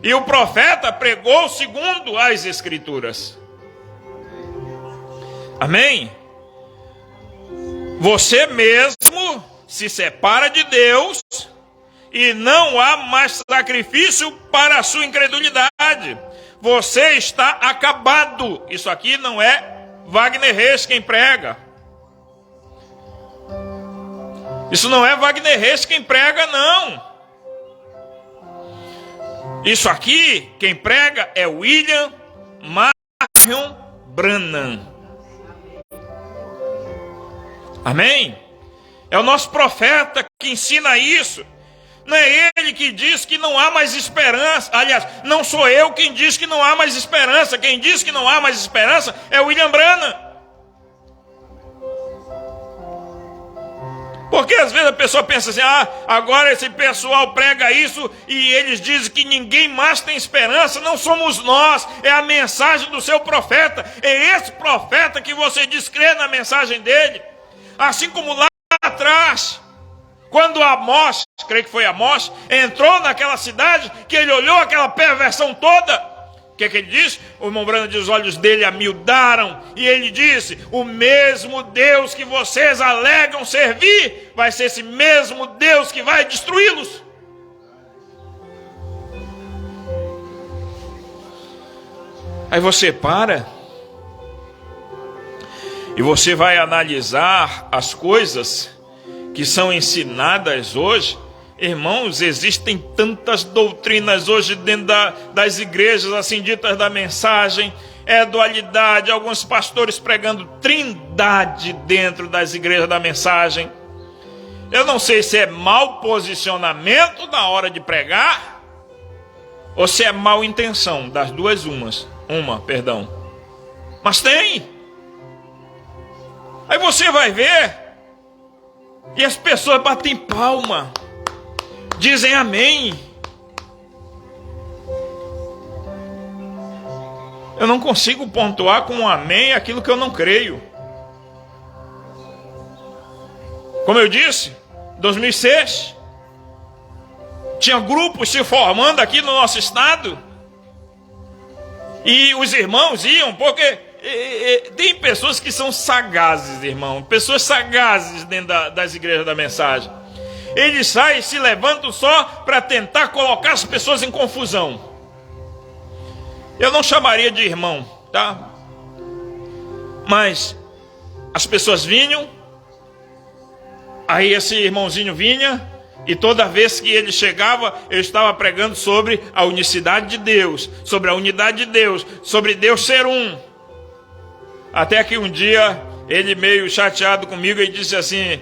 A: E o profeta pregou segundo as Escrituras. Amém? Você mesmo se separa de Deus e não há mais sacrifício para a sua incredulidade. Você está acabado. Isso aqui não é Wagner Reis quem prega. Isso não é Wagner Reis quem prega, não. Isso aqui, quem prega é William Marion Branham. Amém? É o nosso profeta que ensina isso. Não é ele que diz que não há mais esperança. Aliás, não sou eu quem diz que não há mais esperança. Quem diz que não há mais esperança é o William Branham. Porque às vezes a pessoa pensa assim, agora esse pessoal prega isso e eles dizem que ninguém mais tem esperança. Não somos nós, é a mensagem do seu profeta. É esse profeta que você diz crer na mensagem dele. Assim como lá atrás, quando Amós, creio que foi Amós, entrou naquela cidade, que ele olhou aquela perversão toda, o que ele disse? O irmão Branham diz, os olhos dele amiudaram, e ele disse, o mesmo Deus que vocês alegam servir, vai ser esse mesmo Deus que vai destruí-los. Aí você para e você vai analisar as coisas que são ensinadas hoje. Irmãos, existem tantas doutrinas hoje dentro das igrejas, assim ditas da mensagem, dualidade, alguns pastores pregando trindade dentro das igrejas da mensagem. Eu não sei se é mau posicionamento na hora de pregar, ou se é mal intenção, das duas perdão. Mas tem. Aí você vai ver, e as pessoas batem palma, dizem amém. Eu não consigo pontuar com um amém aquilo que eu não creio. Como eu disse, 2006, tinha grupos se formando aqui no nosso estado, e os irmãos iam, porque tem pessoas que são sagazes, irmão, pessoas sagazes dentro das igrejas da mensagem. Eles saem e se levantam só para tentar colocar as pessoas em confusão. Eu não chamaria de irmão, tá? Mas as pessoas vinham, aí esse irmãozinho vinha, e toda vez que ele chegava, eu estava pregando sobre a unicidade de Deus, sobre a unidade de Deus, sobre Deus ser um. Até que um dia, ele meio chateado comigo, e disse assim: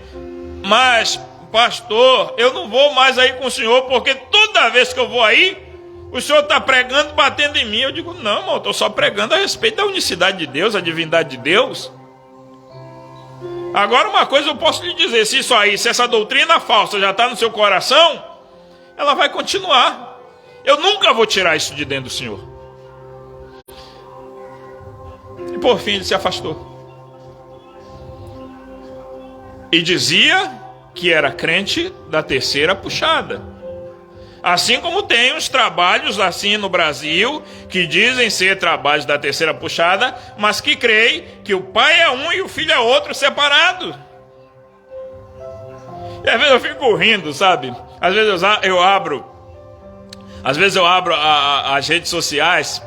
A: mas, pastor, eu não vou mais aí com o senhor, porque toda vez que eu vou aí, o senhor está pregando, batendo em mim. Eu digo: não, irmão, eu estou só pregando a respeito da unicidade de Deus, a divindade de Deus. Agora, uma coisa eu posso lhe dizer: se isso aí, se essa doutrina falsa já está no seu coração, ela vai continuar. Eu nunca vou tirar isso de dentro do senhor. E por fim ele se afastou. E dizia que era crente da terceira puxada. Assim como tem os trabalhos assim no Brasil, que dizem ser trabalhos da terceira puxada, mas que creem que o pai é um e o filho é outro, separado. E às vezes eu fico rindo, sabe? Às vezes eu abro as redes sociais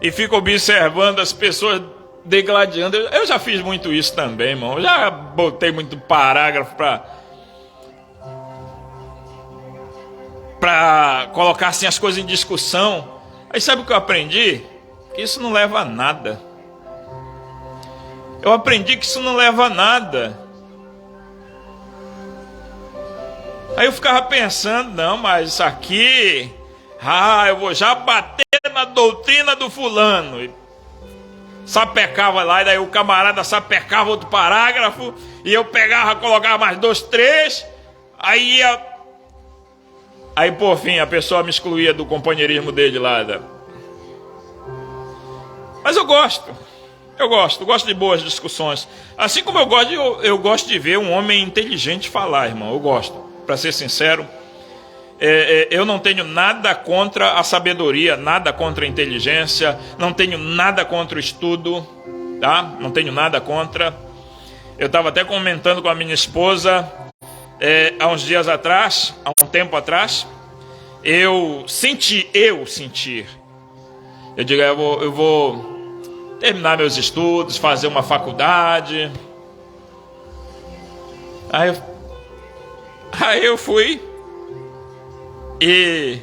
A: e fico observando as pessoas degladiando. Eu já fiz muito isso também, irmão. Eu já botei muito parágrafo para colocar assim as coisas em discussão. Aí sabe o que eu aprendi? Que isso não leva a nada. Eu aprendi que isso não leva a nada. Aí eu ficava pensando: não, mas isso aqui, eu vou já bater na doutrina do fulano. E sapecava lá, e daí o camarada sapecava outro parágrafo, e eu pegava, colocava mais 2, 3, aí por fim a pessoa me excluía do companheirismo dele lá. Mas eu gosto de boas discussões. Assim como eu gosto de ver um homem inteligente falar, irmão. Eu gosto, para ser sincero. Eu não tenho nada contra a sabedoria, nada contra a inteligência, não tenho nada contra o estudo, tá? Não tenho nada contra. Eu estava até comentando com a minha esposa, há uns dias atrás, há um tempo atrás, eu senti, eu digo: eu vou terminar meus estudos, fazer uma faculdade. Aí eu fui e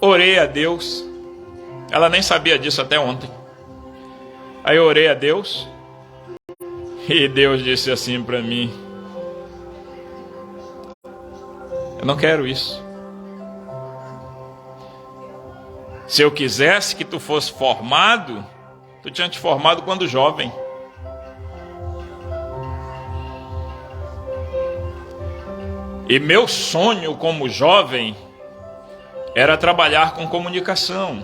A: orei a Deus. Ela nem sabia disso até ontem. Aí eu orei a Deus, e Deus disse assim para mim: eu não quero isso. Se eu quisesse que tu fosse formado, tu tinha te formado quando jovem. E meu sonho como jovem era trabalhar com comunicação.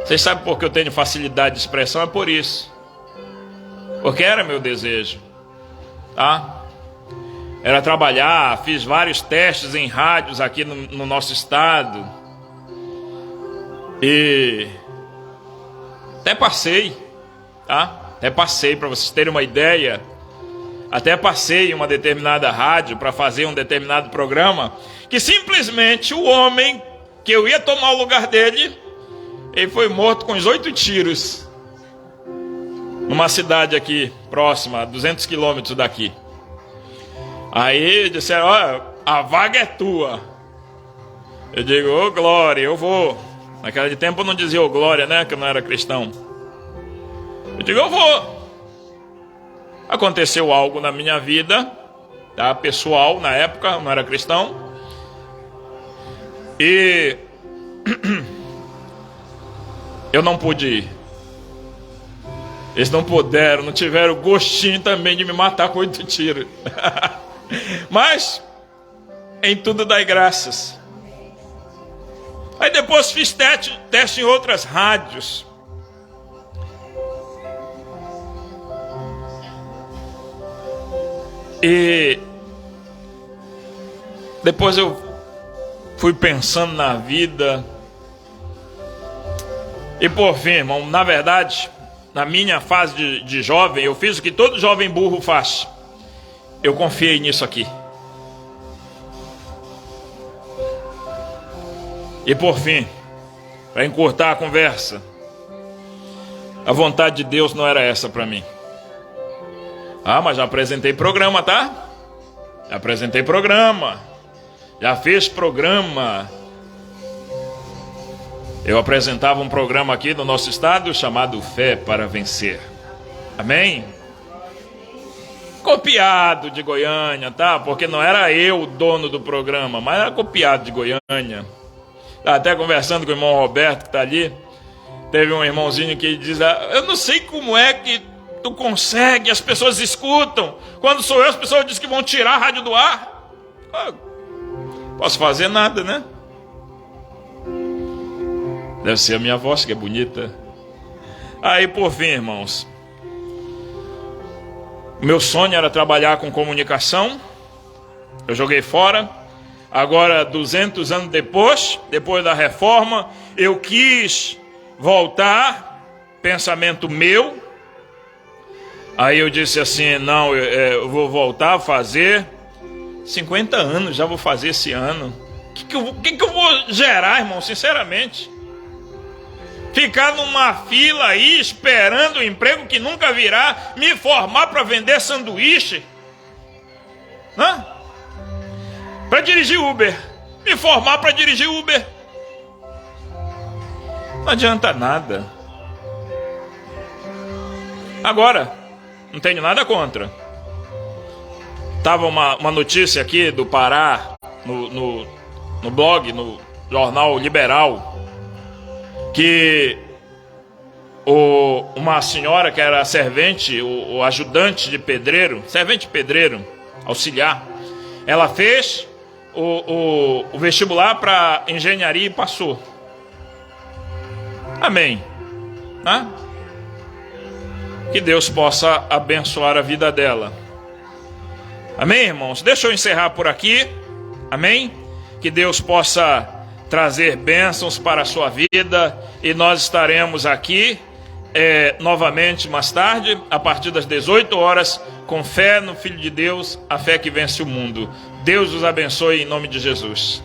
A: Vocês sabem por que eu tenho facilidade de expressão? É por isso. Porque era meu desejo, tá? Era trabalhar, fiz vários testes em rádios aqui no nosso estado. E até passei, tá? Até passei, para vocês terem uma ideia. Até passei em uma determinada rádio para fazer um determinado programa, que simplesmente o homem que eu ia tomar o lugar dele, ele foi morto com uns 8 tiros. Numa cidade aqui próxima, a 200 quilômetros daqui. Aí disseram: olha, a vaga é tua. Eu digo: ô glória, eu vou. Naquele tempo eu não dizia ô glória, né? Que eu não era cristão. Eu digo: eu vou. Aconteceu algo na minha vida, tá? Pessoal, na época, eu não era cristão. E eu não pude ir. Eles não puderam, não tiveram gostinho também de me matar com 8 tiros. Mas, em tudo dai graças. Aí depois fiz teste em outras rádios. E depois eu fui pensando na vida. E por fim, irmão, na verdade, na minha fase de jovem, eu fiz o que todo jovem burro faz. Eu confiei nisso aqui. E por fim, para encurtar a conversa, a vontade de Deus não era essa para mim. Ah, mas já apresentei programa, tá? Já apresentei programa. Já fiz programa. Eu apresentava um programa aqui no nosso estado chamado Fé para Vencer. Amém? Copiado de Goiânia, tá? Porque não era eu o dono do programa, mas era copiado de Goiânia. Até conversando com o irmão Roberto que está ali, teve um irmãozinho que diz: eu não sei como é que tu consegue, as pessoas escutam. Quando sou eu, as pessoas dizem que vão tirar a rádio do ar. Posso fazer nada, né? Deve ser a minha voz que é bonita. Aí por fim, irmãos, meu sonho era trabalhar com comunicação. Eu joguei fora. Agora, 200 anos depois da reforma, eu quis voltar, pensamento meu. Aí eu disse assim: não, eu vou voltar a fazer. 50 anos já vou fazer esse ano. O que eu vou gerar, irmão, sinceramente? Ficar numa fila aí, esperando um emprego que nunca virá, me formar para vender sanduíche? Hã? Para dirigir Uber. Me formar para dirigir Uber. Não adianta nada. Agora, não tenho nada contra. Tava uma notícia aqui do Pará, no blog, no jornal Liberal, que uma senhora que era servente, o ajudante de pedreiro, servente pedreiro, auxiliar, ela fez o vestibular para engenharia e passou. Amém. Né? Que Deus possa abençoar a vida dela. Amém, irmãos? Deixa eu encerrar por aqui. Amém? Que Deus possa trazer bênçãos para a sua vida. E nós estaremos aqui novamente mais tarde, a partir das 18 horas, com fé no Filho de Deus, a fé que vence o mundo. Deus os abençoe em nome de Jesus.